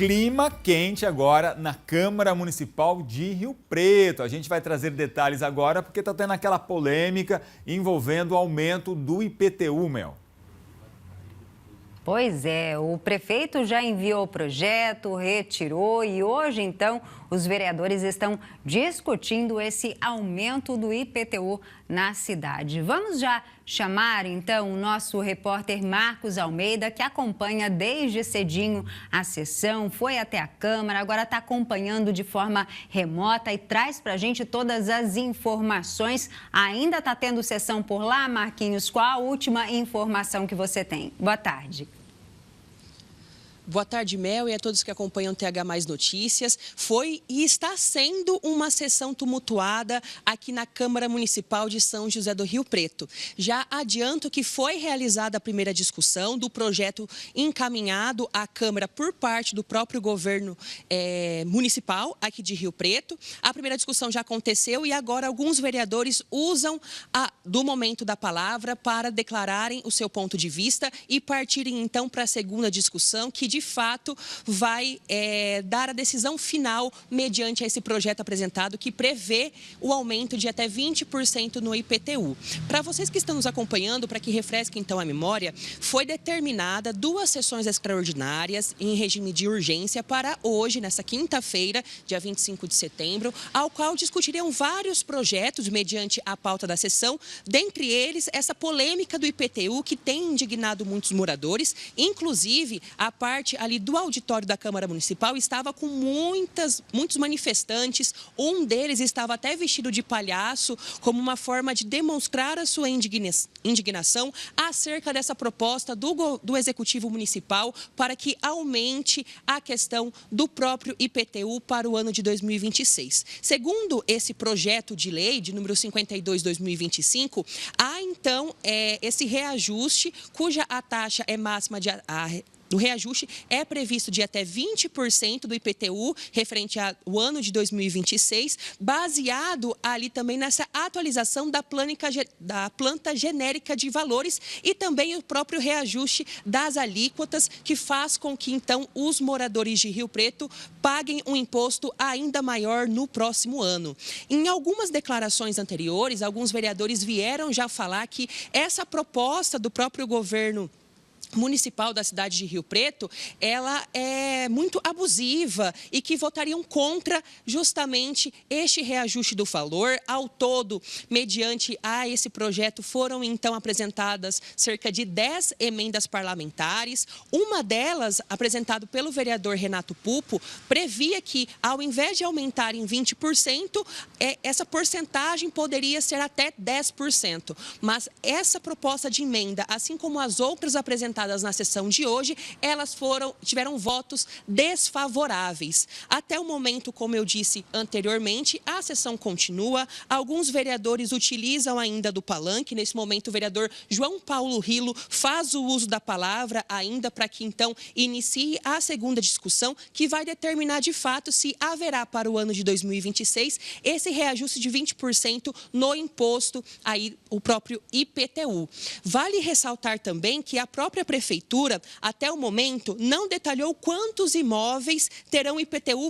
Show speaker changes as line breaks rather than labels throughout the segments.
clima quente agora na Câmara Municipal de Rio Preto. A gente vai trazer detalhes agora porque está tendo aquela polêmica envolvendo o aumento do IPTU, Mel.
Pois é, o prefeito já enviou o projeto, retirou e hoje, então, os vereadores estão discutindo esse aumento do IPTU na cidade. Vamos já chamar, então, o nosso repórter Marcos Almeida, que acompanha desde cedinho a sessão, foi até a Câmara, agora está acompanhando de forma remota e traz para a gente todas as informações. Ainda está tendo sessão por lá, Marquinhos? Qual a última informação que você tem? Boa tarde.
Boa tarde, Mel, e a todos que acompanham TH Mais Notícias. Foi e está sendo uma sessão tumultuada aqui na Câmara Municipal de São José do Rio Preto. Já adianto que foi realizada a primeira discussão do projeto encaminhado à Câmara por parte do próprio governo municipal aqui de Rio Preto. A primeira discussão já aconteceu e agora alguns vereadores usam do momento da palavra para declararem o seu ponto de vista e partirem então para a segunda discussão, que de fato vai dar a decisão final mediante esse projeto apresentado que prevê o aumento de até 20% no IPTU. Para vocês que estão nos acompanhando, para que refresquem então a memória, foi determinada 2 sessões extraordinárias em regime de urgência para hoje, nessa quinta-feira, dia 25 de setembro, ao qual discutiriam vários projetos mediante a pauta da sessão, dentre eles essa polêmica do IPTU que tem indignado muitos moradores, inclusive a parte ali do auditório da Câmara Municipal estava com muitos manifestantes. Um deles estava até vestido de palhaço, como uma forma de demonstrar a sua indignação acerca dessa proposta do Executivo Municipal para que aumente a questão do próprio IPTU para o ano de 2026. Segundo esse projeto de lei, de número 52/2025, há então esse reajuste, cuja a taxa é máxima do reajuste é previsto de até 20% do IPTU referente ao ano de 2026, baseado ali também nessa atualização da planta genérica de valores e também o próprio reajuste das alíquotas, que faz com que então os moradores de Rio Preto paguem um imposto ainda maior no próximo ano. Em algumas declarações anteriores, alguns vereadores vieram já falar que essa proposta do próprio governo municipal da cidade de Rio Preto, ela é muito abusiva e que votariam contra justamente este reajuste do valor. Ao todo, mediante esse projeto, foram então apresentadas cerca de 10 emendas parlamentares. Uma delas, apresentada pelo vereador Renato Pupo, previa que, ao invés de aumentar em 20%, essa porcentagem poderia ser até 10%. Mas essa proposta de emenda, assim como as outras apresentadas na sessão de hoje, elas tiveram votos desfavoráveis. Até o momento, como eu disse anteriormente, a sessão continua. Alguns vereadores utilizam ainda do palanque. Nesse momento, o vereador João Paulo Rilo faz o uso da palavra ainda para que então inicie a segunda discussão, que vai determinar de fato se haverá para o ano de 2026 esse reajuste de 20% no imposto, aí o próprio IPTU. Vale ressaltar também que a própria Prefeitura, até o momento, não detalhou quantos imóveis terão IPTU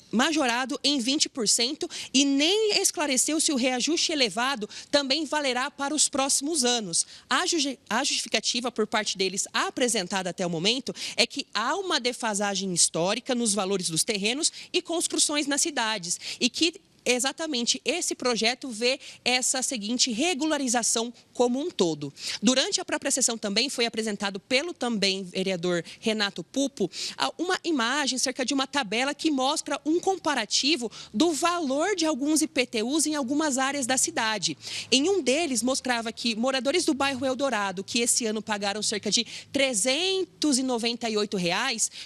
majorado em 20% e nem esclareceu se o reajuste elevado também valerá para os próximos anos. A justificativa por parte deles apresentada até o momento é que há uma defasagem histórica nos valores dos terrenos e construções nas cidades e que exatamente esse projeto vê essa seguinte regularização como um todo. Durante a própria sessão também foi apresentado pelo também vereador Renato Pupo uma imagem, cerca de uma tabela que mostra um comparativo do valor de alguns IPTUs em algumas áreas da cidade. Em um deles mostrava que moradores do bairro Eldorado, que esse ano pagaram cerca de R$ 398,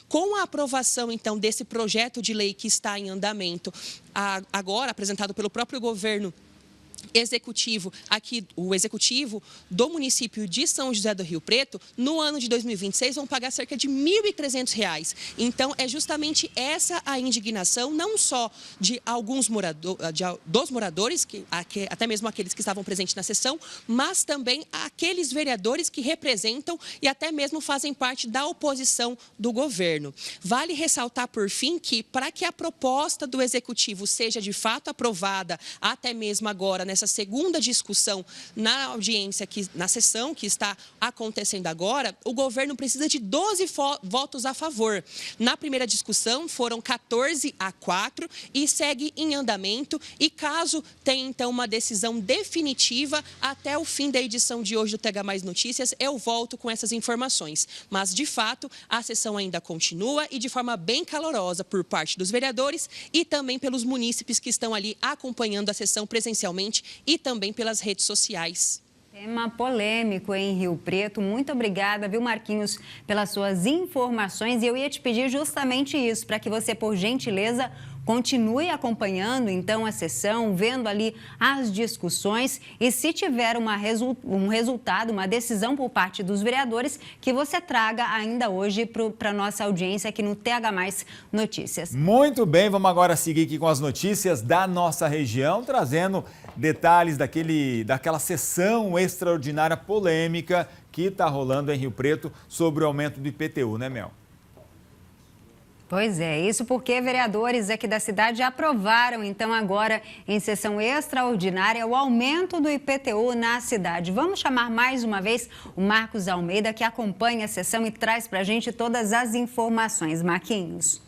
com a aprovação então desse projeto de lei que está em andamento agora, apresentado pelo próprio governo o executivo do município de São José do Rio Preto, no ano de 2026, vão pagar cerca de R$ 1.300. Então, é justamente essa a indignação, não só de alguns dos moradores, até mesmo aqueles que estavam presentes na sessão, mas também aqueles vereadores que representam e até mesmo fazem parte da oposição do governo. Vale ressaltar, por fim, que para que a proposta do executivo seja de fato aprovada, até mesmo agora, nessa segunda discussão na audiência, na sessão que está acontecendo agora, o governo precisa de 12 votos a favor. Na primeira discussão foram 14-4 e segue em andamento, e caso tenha então uma decisão definitiva até o fim da edição de hoje do TH Mais Notícias, eu volto com essas informações. Mas, de fato, a sessão ainda continua e de forma bem calorosa por parte dos vereadores e também pelos munícipes que estão ali acompanhando a sessão presencialmente e também pelas redes sociais.
Tema polêmico em Rio Preto. Muito obrigada, viu, Marquinhos, pelas suas informações. E eu ia te pedir justamente isso, para que você, por gentileza, continue acompanhando, então, a sessão, vendo ali as discussões e, se tiver um resultado, uma decisão por parte dos vereadores, que você traga ainda hoje para a nossa audiência aqui no TH Mais Notícias.
Muito bem, vamos agora seguir aqui com as notícias da nossa região, trazendo detalhes daquela sessão extraordinária polêmica que está rolando em Rio Preto sobre o aumento do IPTU, né, Mel?
Pois é, isso porque vereadores aqui da cidade já aprovaram, então, agora, em sessão extraordinária, o aumento do IPTU na cidade. Vamos chamar mais uma vez o Marcos Almeida, que acompanha a sessão e traz para a gente todas as informações. Marquinhos.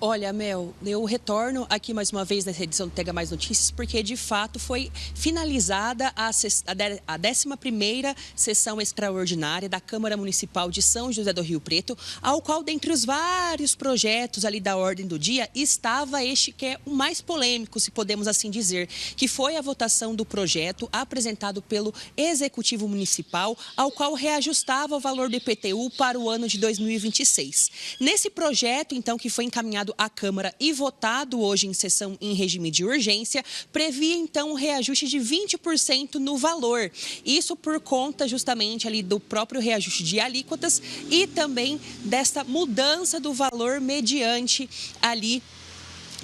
Olha, Mel, eu retorno aqui mais uma vez nessa edição do TH Mais Notícias, porque de fato foi finalizada a 11ª sessão extraordinária da Câmara Municipal de São José do Rio Preto, ao qual, dentre os vários projetos ali da ordem do dia, estava este que é o mais polêmico, se podemos assim dizer, que foi a votação do projeto apresentado pelo Executivo Municipal, ao qual reajustava o valor do IPTU para o ano de 2026. Nesse projeto, então, que foi encaminhado à Câmara e votado hoje em sessão em regime de urgência, previa então um reajuste de 20% no valor. Isso por conta justamente ali do próprio reajuste de alíquotas e também desta mudança do valor mediante ali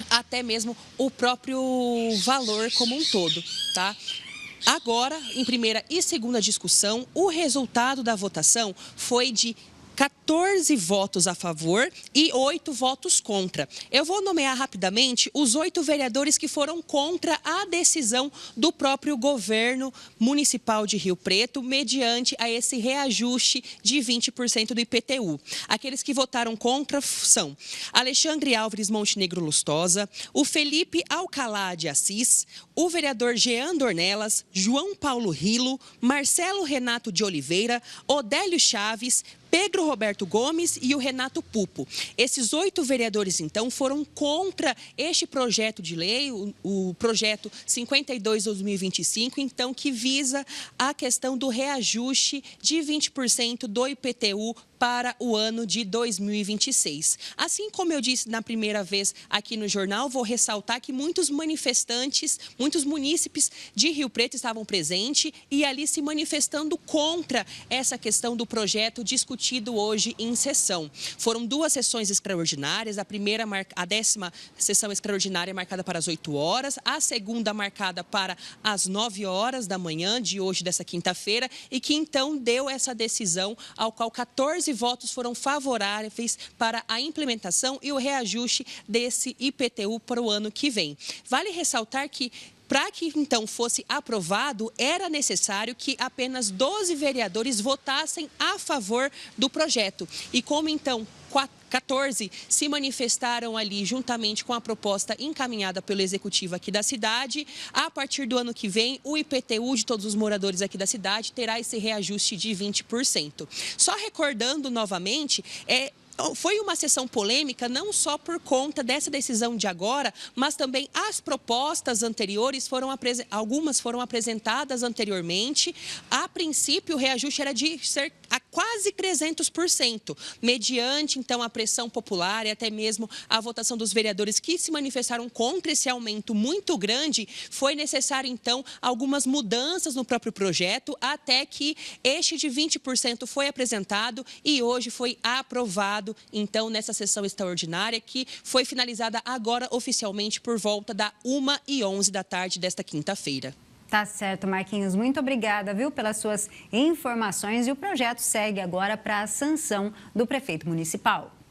até mesmo o próprio valor como um todo, tá? Agora, em primeira e segunda discussão, o resultado da votação foi de 14 votos a favor e 8 votos contra. Eu vou nomear rapidamente os 8 vereadores que foram contra a decisão do próprio governo municipal de Rio Preto, mediante a esse reajuste de 20% do IPTU. Aqueles que votaram contra são Alexandre Álvares Montenegro Lustosa, o Felipe Alcalá de Assis, o vereador Jean Dornelas, João Paulo Rilo, Marcelo Renato de Oliveira, Odélio Chaves, Pedro Roberto Gomes e o Renato Pupo. Esses 8 vereadores, então, foram contra este projeto de lei, o projeto 52/2025, então, que visa a questão do reajuste de 20% do IPTU para o ano de 2026. Assim como eu disse na primeira vez aqui no jornal, vou ressaltar que muitos manifestantes, muitos munícipes de Rio Preto estavam presentes e ali se manifestando contra essa questão do projeto discutido hoje em sessão. Foram 2 sessões extraordinárias, a 10ª sessão extraordinária marcada para as 8 horas, a segunda marcada para as 9 horas da manhã de hoje, dessa quinta-feira, e que então deu essa decisão, ao qual 14 votos foram favoráveis para a implementação e o reajuste desse IPTU para o ano que vem. Vale ressaltar que, para que, então, fosse aprovado, era necessário que apenas 12 vereadores votassem a favor do projeto. E como, então, 14 se manifestaram ali juntamente com a proposta encaminhada pelo Executivo aqui da cidade, a partir do ano que vem, o IPTU de todos os moradores aqui da cidade terá esse reajuste de 20%. Só recordando novamente, Foi uma sessão polêmica não só por conta dessa decisão de agora, mas também as propostas anteriores algumas foram apresentadas anteriormente. A princípio, o reajuste era de a quase 300%, mediante, então, a pressão popular e até mesmo a votação dos vereadores que se manifestaram contra esse aumento muito grande. Foi necessário, então, algumas mudanças no próprio projeto, até que este de 20% foi apresentado e hoje foi aprovado, então, nessa sessão extraordinária, que foi finalizada agora oficialmente por volta da 1h11 da tarde desta quinta-feira.
Tá certo, Marquinhos. Muito obrigada, viu, pelas suas informações. E o projeto segue agora para a sanção do prefeito municipal.